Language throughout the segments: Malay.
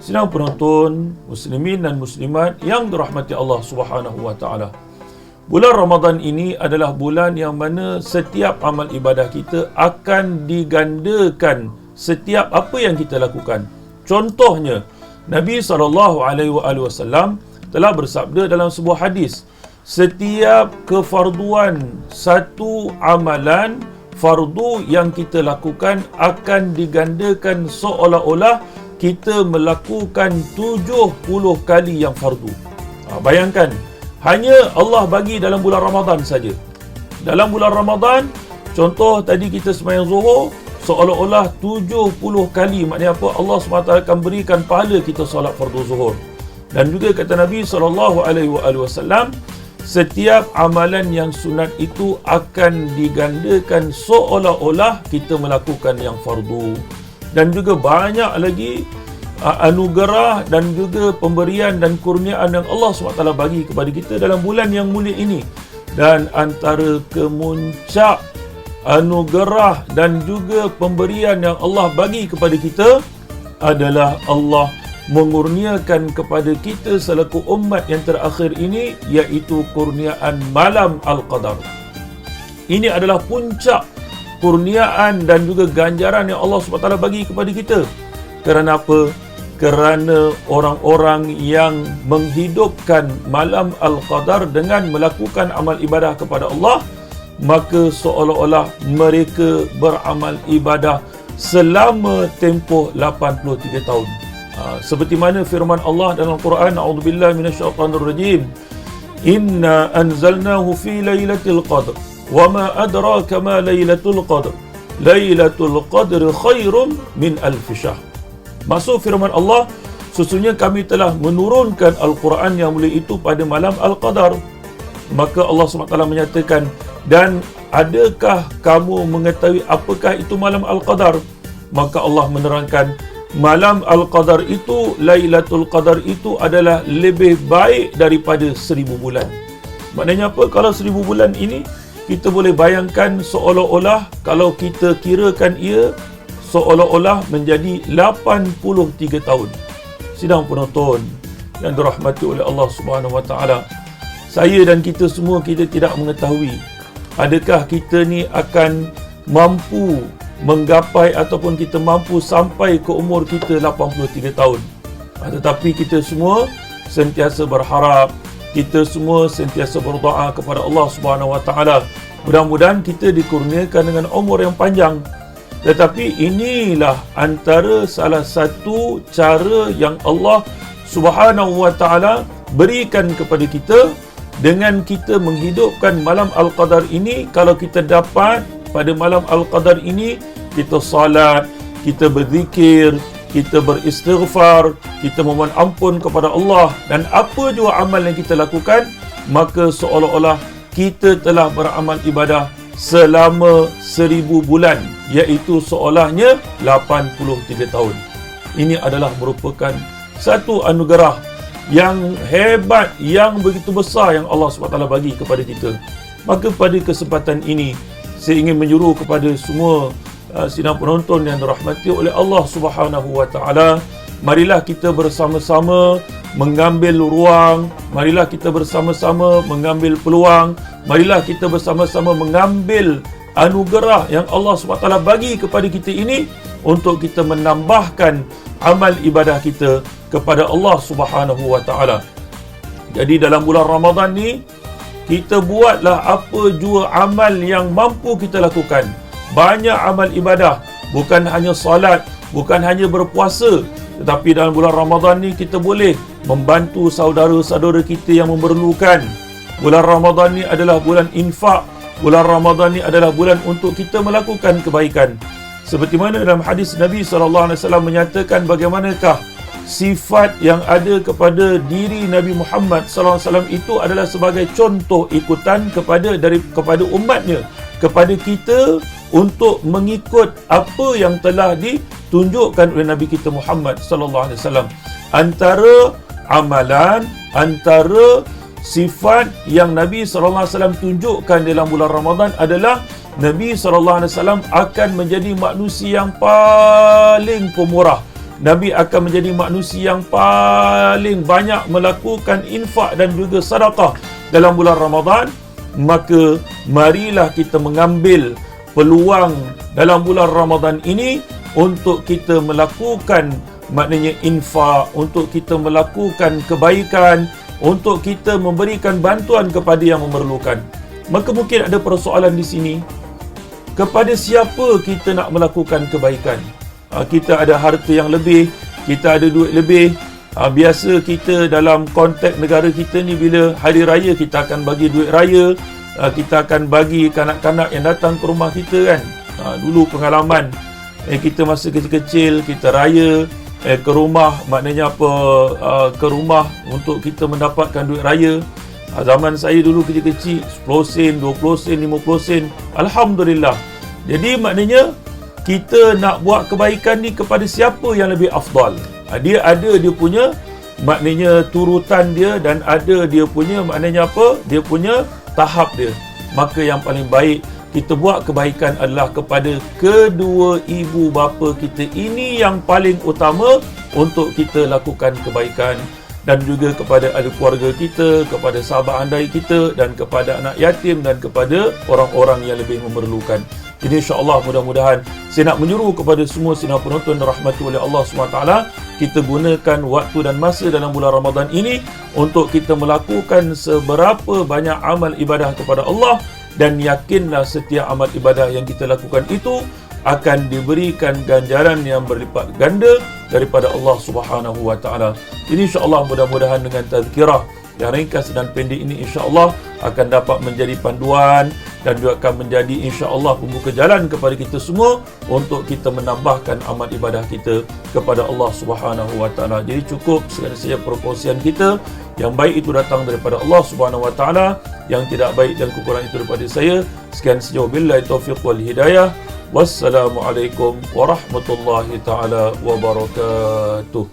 Sidang penonton, muslimin dan muslimat yang dirahmati Allah Subhanahu wa taala. Bulan Ramadan ini adalah bulan yang mana setiap amal ibadah kita akan digandakan setiap apa yang kita lakukan. Contohnya, Nabi SAW telah bersabda dalam sebuah hadis, setiap kefarduan satu amalan fardu yang kita lakukan akan digandakan seolah-olah kita melakukan 70 kali yang fardu. Bayangkan, hanya Allah bagi dalam bulan Ramadan saja. Dalam bulan Ramadan, contoh tadi kita sembahyang Zuhur, seolah-olah 70 kali, maknanya apa? Allah SWT akan berikan pahala kita solat fardu Zuhur. Dan juga kata Nabi SAW, setiap amalan yang sunat itu akan digandakan seolah-olah kita melakukan yang fardu. Dan juga banyak lagi anugerah dan juga pemberian dan kurniaan yang Allah SWT bagi kepada kita dalam bulan yang mulia ini. Dan antara kemuncak anugerah dan juga pemberian yang Allah bagi kepada kita adalah Allah mengurniakan kepada kita selaku umat yang terakhir ini, iaitu kurniaan malam Al-Qadar. Ini adalah puncak kurniaan dan juga ganjaran yang Allah SWT bagi kepada kita. Kerana apa? Kerana orang-orang yang menghidupkan malam Al-Qadar dengan melakukan amal ibadah kepada Allah, maka seolah-olah mereka beramal ibadah selama tempoh 83 tahun. Seperti mana firman Allah dalam Quran, a'udzubillahi minasyaitanirrajim, inna anzalnahu fi lailatul qadr wama adraka ma lailatul qadr lailatul qadr khairum min alf syahr. Maksud firman Allah, sesungguhnya kami telah menurunkan Al-Quran yang mulia itu pada malam Al-Qadar. Maka Allah SWT menyatakan, dan adakah kamu mengetahui apakah itu malam Al-Qadar? Maka Allah menerangkan, malam Al-Qadar itu, Lailatul Qadar itu adalah lebih baik daripada 1000 bulan. Maknanya apa? Kalau 1000 bulan ini, kita boleh bayangkan seolah-olah kalau kita kirakan ia, seolah-olah menjadi 83 tahun. Sidang penonton yang dirahmati oleh Allah Subhanahu wa taala, saya dan kita semua, kita tidak mengetahui adakah kita ni akan mampu menggapai ataupun kita mampu sampai ke umur kita 83 tahun. Tetapi kita semua sentiasa berharap, kita semua sentiasa berdoa kepada Allah Subhanahu wa taala, mudah-mudahan kita dikurniakan dengan umur yang panjang. Tetapi inilah antara salah satu cara yang Allah Subhanahu wa taala berikan kepada kita dengan kita menghidupkan malam Al-Qadar ini. Kalau kita dapat pada malam Al-Qadar ini, kita salat, kita berzikir, kita beristighfar, kita memohon ampun kepada Allah, dan apa jua amal yang kita lakukan, maka seolah-olah kita telah beramal ibadah selama 1000 bulan, iaitu seolahnya 83 tahun. Ini adalah merupakan satu anugerah yang hebat, yang begitu besar yang Allah SWT bagi kepada kita. Maka pada kesempatan ini, saya ingin menyuruh kepada semua sidang penonton yang dirahmati oleh Allah Subhanahu wa taala, marilah kita bersama-sama mengambil ruang, marilah kita bersama-sama mengambil peluang, marilah kita bersama-sama mengambil anugerah yang Allah SWT bagi kepada kita ini untuk kita menambahkan amal ibadah kita kepada Allah Subhanahu wa taala. Jadi dalam bulan Ramadan ni, kita buatlah apa jua amal yang mampu kita lakukan. Banyak amal ibadah, bukan hanya salat, bukan hanya berpuasa, tetapi dalam bulan Ramadan ni kita boleh membantu saudara-saudara kita yang memerlukan. Bulan Ramadan ni adalah bulan infak. Bulan Ramadan ni adalah bulan untuk kita melakukan kebaikan. Seperti mana dalam hadis Nabi SAW menyatakan bagaimanakah sifat yang ada kepada diri Nabi Muhammad SAW itu adalah sebagai contoh ikutan kepada umatnya, kepada kita, untuk mengikut apa yang telah ditunjukkan oleh Nabi kita Muhammad SAW. Antara amalan, antara sifat yang Nabi SAW tunjukkan dalam bulan Ramadan adalah Nabi SAW akan menjadi manusia yang paling pemurah, Nabi akan menjadi manusia yang paling banyak melakukan infak dan juga sedekah dalam bulan Ramadan. Maka marilah kita mengambil peluang dalam bulan Ramadan ini untuk kita melakukan maknanya infak, untuk kita melakukan kebaikan, untuk kita memberikan bantuan kepada yang memerlukan. Maka mungkin ada persoalan di sini, kepada siapa kita nak melakukan kebaikan? Kita ada harta yang lebih, kita ada duit lebih. Biasa kita dalam konteks negara kita ni, bila hari raya kita akan bagi duit raya, kita akan bagi kanak-kanak yang datang ke rumah kita kan. Dulu pengalaman kita masa kecil-kecil, kita raya ke rumah, maknanya apa, ke rumah untuk kita mendapatkan duit raya. Zaman saya dulu kecil-kecil, 10 sen, 20 sen, 50 sen, Alhamdulillah. Jadi maknanya kita nak buat kebaikan ni kepada siapa yang lebih afdal. Dia ada dia punya maknanya turutan dia, dan ada dia punya maknanya apa, dia punya tahap dia. Maka yang paling baik kita buat kebaikan adalah kepada kedua ibu bapa kita. Ini yang paling utama untuk kita lakukan kebaikan. Dan juga kepada ahli keluarga kita, kepada sahabat andai kita, dan kepada anak yatim, dan kepada orang-orang yang lebih memerlukan. Jadi insya-Allah, mudah-mudahan saya nak menyuruh kepada semua sidang penonton dirahmati oleh Allah SWT, kita gunakan waktu dan masa dalam bulan Ramadan ini untuk kita melakukan seberapa banyak amal ibadah kepada Allah, dan yakinlah setiap amal ibadah yang kita lakukan itu akan diberikan ganjaran yang berlipat ganda daripada Allah Subhanahu wa taala. Jadi insya-Allah, mudah-mudahan dengan tazkirah yang ringkas dan pendek ini, insya-Allah akan dapat menjadi panduan dan juga akan menjadi insya-Allah pembuka jalan kepada kita semua untuk kita menambahkan amal ibadah kita kepada Allah Subhanahu wa taala. Jadi cukup sekian saja perkongsian kita. Yang baik itu datang daripada Allah Subhanahu wa taala, yang tidak baik dan kekurangan itu daripada saya. Sekian saja, wabillahi taufiq wal hidayah. Wassalamualaikum warahmatullahi taala wabarakatuh.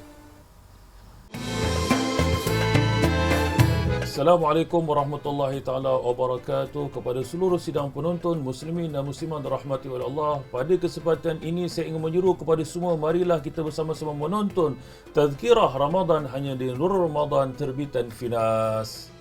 Assalamualaikum warahmatullahi taala wabarakatuh. Kepada seluruh sidang penonton muslimin dan muslimat dirahmati oleh Allah, pada kesempatan ini saya ingin menyuruh kepada semua, marilah kita bersama-sama menonton Tazkirah Ramadan hanya di Nur Ramadan terbitan Finas.